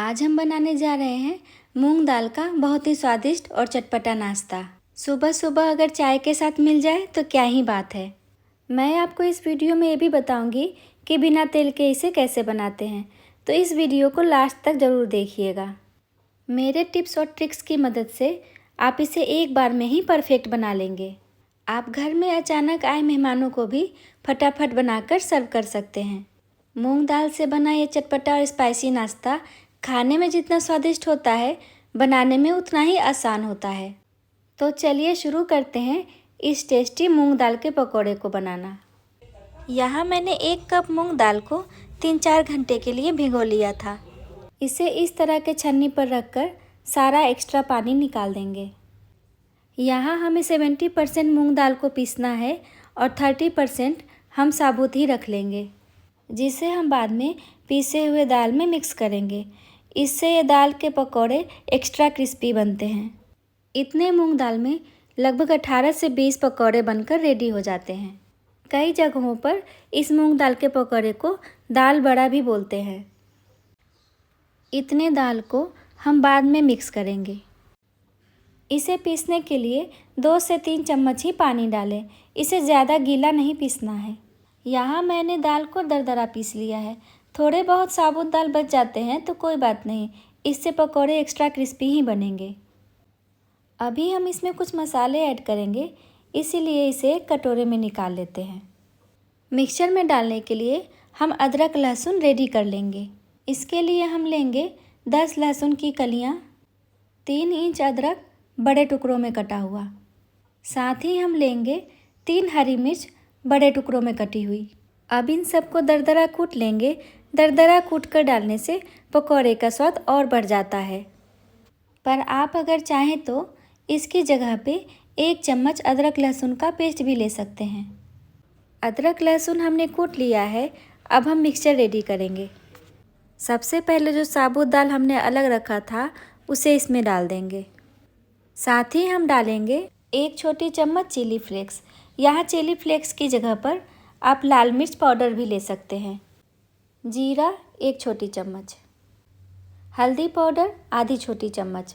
आज हम बनाने जा रहे हैं मूंग दाल का बहुत ही स्वादिष्ट और चटपटा नाश्ता। सुबह सुबह अगर चाय के साथ मिल जाए तो क्या ही बात है। मैं आपको इस वीडियो में ये भी बताऊंगी कि बिना तेल के इसे कैसे बनाते हैं, तो इस वीडियो को लास्ट तक ज़रूर देखिएगा। मेरे टिप्स और ट्रिक्स की मदद से आप इसे एक बार में ही परफेक्ट बना लेंगे। आप घर में अचानक आए मेहमानों को भी फटाफट बनाकर सर्व कर सकते हैं। मूंग दाल से बना ये चटपटा और स्पाइसी नाश्ता खाने में जितना स्वादिष्ट होता है, बनाने में उतना ही आसान होता है। तो चलिए शुरू करते हैं इस टेस्टी मूंग दाल के पकौड़े को बनाना। यहाँ मैंने 1 कप मूंग दाल को 3-4 घंटे के लिए भिगो लिया था। इसे इस तरह के छन्नी पर रखकर सारा एक्स्ट्रा पानी निकाल देंगे। यहाँ हमें 70% मूंग दाल को पीसना है और 30% हम साबुत ही रख लेंगे, जिसे हम बाद में पीसे हुए दाल में मिक्स करेंगे। इससे ये दाल के पकौड़े एक्स्ट्रा क्रिस्पी बनते हैं। इतने मूंग दाल में लगभग 18 से 20 पकौड़े बनकर रेडी हो जाते हैं। कई जगहों पर इस मूंग दाल के पकौड़े को दाल बड़ा भी बोलते हैं। इतने दाल को हम बाद में मिक्स करेंगे। इसे पीसने के लिए 2 से 3 चम्मच ही पानी डालें। इसे ज़्यादा गीला नहीं पीसना है। यहाँ मैंने दाल को दरदरा पीस लिया है। थोड़े बहुत साबुत दाल बच जाते हैं तो कोई बात नहीं, इससे पकौड़े एक्स्ट्रा क्रिस्पी ही बनेंगे। अभी हम इसमें कुछ मसाले ऐड करेंगे, इसीलिए इसे एक कटोरे में निकाल लेते हैं। मिक्सचर में डालने के लिए हम अदरक लहसुन रेडी कर लेंगे। इसके लिए हम लेंगे 10 लहसुन की कलियाँ, 3 इंच अदरक बड़े टुकड़ों में कटा हुआ। साथ ही हम लेंगे 3 हरी मिर्च बड़े टुकड़ों में कटी हुई। अब इन सबको दरदरा कूट लेंगे। दरदरा कूट कर डालने से पकौड़े का स्वाद और बढ़ जाता है। पर आप अगर चाहें तो इसकी जगह पे 1 चम्मच अदरक लहसुन का पेस्ट भी ले सकते हैं। अदरक लहसुन हमने कूट लिया है। अब हम मिक्सचर रेडी करेंगे। सबसे पहले जो साबुत दाल हमने अलग रखा था उसे इसमें डाल देंगे। साथ ही हम डालेंगे 1 छोटी चम्मच चिली फ्लेक्स। यहाँ चिली फ्लेक्स की जगह पर आप लाल मिर्च पाउडर भी ले सकते हैं। जीरा 1 छोटी चम्मच, हल्दी पाउडर आधी छोटी चम्मच,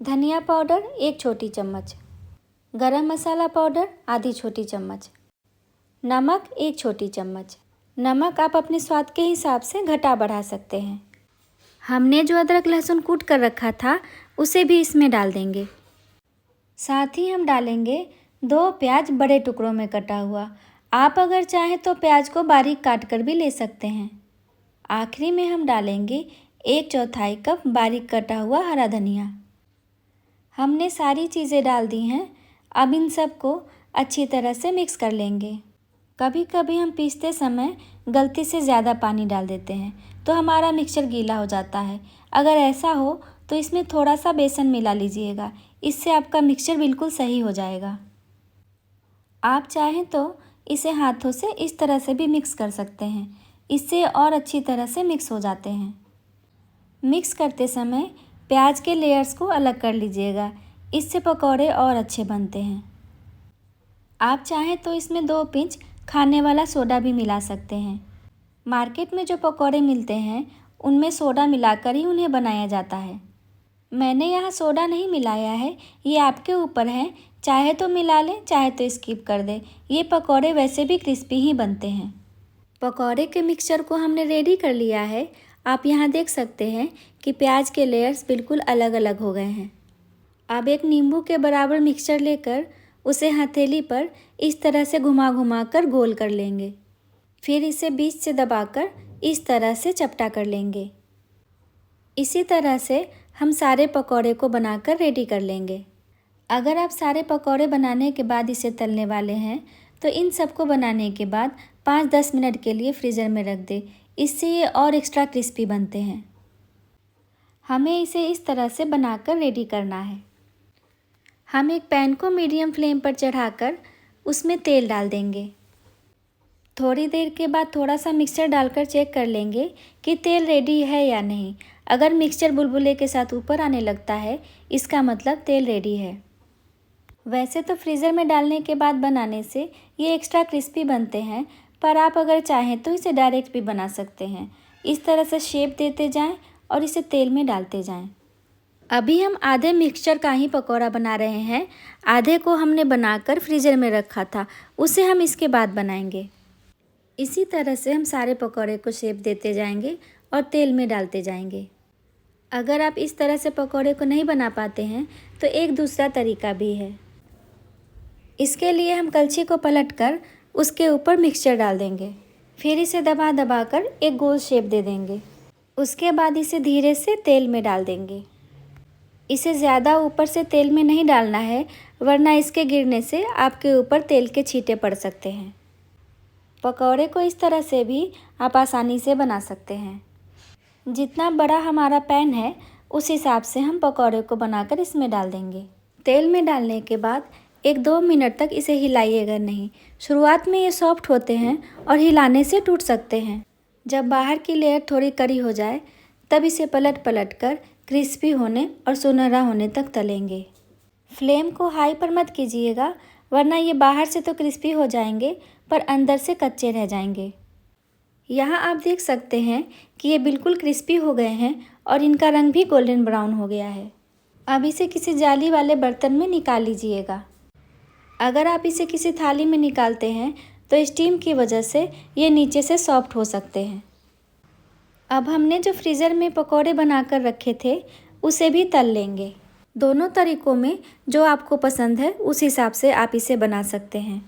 धनिया पाउडर 1 छोटी चम्मच, गरम मसाला पाउडर आधी छोटी चम्मच, नमक 1 छोटी चम्मच। नमक आप अपने स्वाद के हिसाब से घटा बढ़ा सकते हैं। हमने जो अदरक लहसुन कूट कर रखा था उसे भी इसमें डाल देंगे। साथ ही हम डालेंगे 2 प्याज बड़े टुकड़ों में कटा हुआ। आप अगर चाहें तो प्याज को बारीक काट कर भी ले सकते हैं। आखिरी में हम डालेंगे 1/4 कप बारीक कटा हुआ हरा धनिया। हमने सारी चीज़ें डाल दी हैं। अब इन सबको अच्छी तरह से मिक्स कर लेंगे। कभी कभी हम पीसते समय गलती से ज़्यादा पानी डाल देते हैं तो हमारा मिक्सचर गीला हो जाता है। अगर ऐसा हो तो इसमें थोड़ा सा बेसन मिला लीजिएगा, इससे आपका मिक्सचर बिल्कुल सही हो जाएगा। आप चाहें तो इसे हाथों से इस तरह से भी मिक्स कर सकते हैं, इससे और अच्छी तरह से मिक्स हो जाते हैं। मिक्स करते समय प्याज के लेयर्स को अलग कर लीजिएगा, इससे पकौड़े और अच्छे बनते हैं। आप चाहें तो इसमें 2 पिंच खाने वाला सोडा भी मिला सकते हैं। मार्केट में जो पकौड़े मिलते हैं उनमें सोडा मिलाकर ही उन्हें बनाया जाता है। मैंने यहाँ सोडा नहीं मिलाया है, ये आपके ऊपर है। चाहे तो मिला लें, चाहे तो स्किप कर दें। ये पकौड़े वैसे भी क्रिस्पी ही बनते हैं। पकौड़े के मिक्सचर को हमने रेडी कर लिया है। आप यहाँ देख सकते हैं कि प्याज के लेयर्स बिल्कुल अलग अलग हो गए हैं। अब एक नींबू के बराबर मिक्सचर लेकर उसे हथेली पर इस तरह से घुमा घुमा कर गोल कर लेंगे। फिर इसे बीच से दबाकर इस तरह से चपटा कर लेंगे। इसी तरह से हम सारे पकौड़े को बनाकर रेडी कर लेंगे। अगर आप सारे पकौड़े बनाने के बाद इसे तलने वाले हैं तो इन सबको बनाने के बाद 5-10 मिनट के लिए फ्रीज़र में रख दें, इससे ये और एक्स्ट्रा क्रिस्पी बनते हैं। हमें इसे इस तरह से बनाकर रेडी करना है। हम एक पैन को मीडियम फ्लेम पर चढ़ाकर उसमें तेल डाल देंगे। थोड़ी देर के बाद थोड़ा सा मिक्सचर डालकर चेक कर लेंगे कि तेल रेडी है या नहीं। अगर मिक्सचर बुलबुले के साथ ऊपर आने लगता है, इसका मतलब तेल रेडी है। वैसे तो फ्रीज़र में डालने के बाद बनाने से ये एक्स्ट्रा क्रिस्पी बनते हैं, पर आप अगर चाहें तो इसे डायरेक्ट भी बना सकते हैं। इस तरह से शेप देते जाएं और इसे तेल में डालते जाएं। अभी हम आधे मिक्सचर का ही पकौड़ा बना रहे हैं, आधे को हमने बनाकर फ्रीज़र में रखा था, उसे हम इसके बाद बनाएंगे। इसी तरह से हम सारे पकौड़े को शेप देते जाएंगे और तेल में डालते जाएंगे। अगर आप इस तरह से पकौड़े को नहीं बना पाते हैं तो एक दूसरा तरीका भी है। इसके लिए हम कलछी को पलटकर उसके ऊपर मिक्सचर डाल देंगे, फिर इसे दबा दबा कर एक गोल शेप दे देंगे। उसके बाद इसे धीरे से तेल में डाल देंगे। इसे ज़्यादा ऊपर से तेल में नहीं डालना है, वरना इसके गिरने से आपके ऊपर तेल के छींटे पड़ सकते हैं। पकौड़े को इस तरह से भी आप आसानी से बना सकते हैं। जितना बड़ा हमारा पैन है उस हिसाब से हम पकौड़े को बनाकर इसमें डाल देंगे। तेल में डालने के बाद 1-2 मिनट तक इसे हिलाइएगा नहीं। शुरुआत में ये सॉफ्ट होते हैं और हिलाने से टूट सकते हैं। जब बाहर की लेयर थोड़ी कड़ी हो जाए तब इसे पलट पलट कर क्रिस्पी होने और सुनहरा होने तक तलेंगे। फ्लेम को हाई पर मत कीजिएगा, वरना ये बाहर से तो क्रिस्पी हो जाएंगे पर अंदर से कच्चे रह जाएंगे। यहाँ आप देख सकते हैं कि ये बिल्कुल क्रिस्पी हो गए हैं और इनका रंग भी गोल्डन ब्राउन हो गया है। अब इसे किसी जाली वाले बर्तन में निकाल लीजिएगा। अगर आप इसे किसी थाली में निकालते हैं तो स्टीम की वजह से ये नीचे से सॉफ्ट हो सकते हैं। अब हमने जो फ्रीज़र में पकौड़े बनाकर रखे थे उसे भी तल लेंगे। दोनों तरीक़ों में जो आपको पसंद है उस हिसाब से आप इसे बना सकते हैं।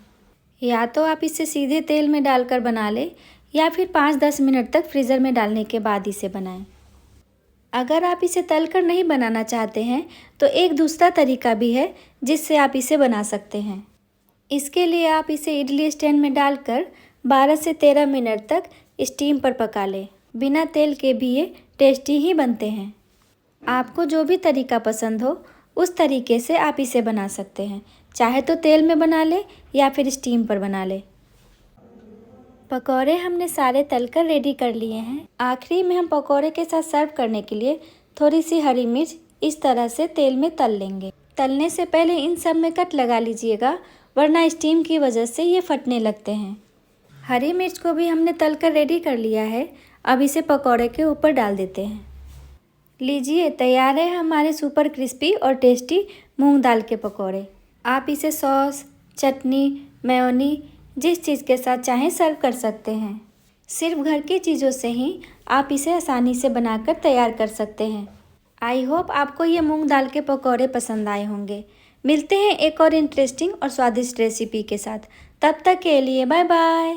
या तो आप इसे सीधे तेल में डालकर बना लें या फिर 5-10 मिनट तक फ्रीज़र में डालने के बाद इसे बनाएं। अगर आप इसे तलकर नहीं बनाना चाहते हैं तो एक दूसरा तरीका भी है जिससे आप इसे बना सकते हैं। इसके लिए आप इसे इडली स्टैंड में डालकर 12 से 13 मिनट तक स्टीम पर पका लें। बिना तेल के भी ये टेस्टी ही बनते हैं। आपको जो भी तरीका पसंद हो उस तरीके से आप इसे बना सकते हैं, चाहे तो तेल में बना ले या फिर स्टीम पर बना ले। पकौड़े हमने सारे तलकर रेडी कर लिए हैं। आखिरी में हम पकौड़े के साथ सर्व करने के लिए थोड़ी सी हरी मिर्च इस तरह से तेल में तल लेंगे। तलने से पहले इन सब में कट लगा लीजिएगा, वरना स्टीम की वजह से ये फटने लगते हैं। हरी मिर्च को भी हमने तलकर रेडी कर लिया है। अब इसे पकौड़े के ऊपर डाल देते हैं। लीजिए, तैयार है हमारे सुपर क्रिस्पी और टेस्टी मूंग दाल के पकौड़े। आप इसे सॉस, चटनी, मेयोनी जिस चीज़ के साथ चाहें सर्व कर सकते हैं। सिर्फ घर की चीज़ों से ही आप इसे आसानी से बनाकर तैयार कर सकते हैं। आई होप आपको ये मूंग दाल के पकौड़े पसंद आए होंगे। मिलते हैं एक और इंटरेस्टिंग और स्वादिष्ट रेसिपी के साथ। तब तक के लिए बाय बाय।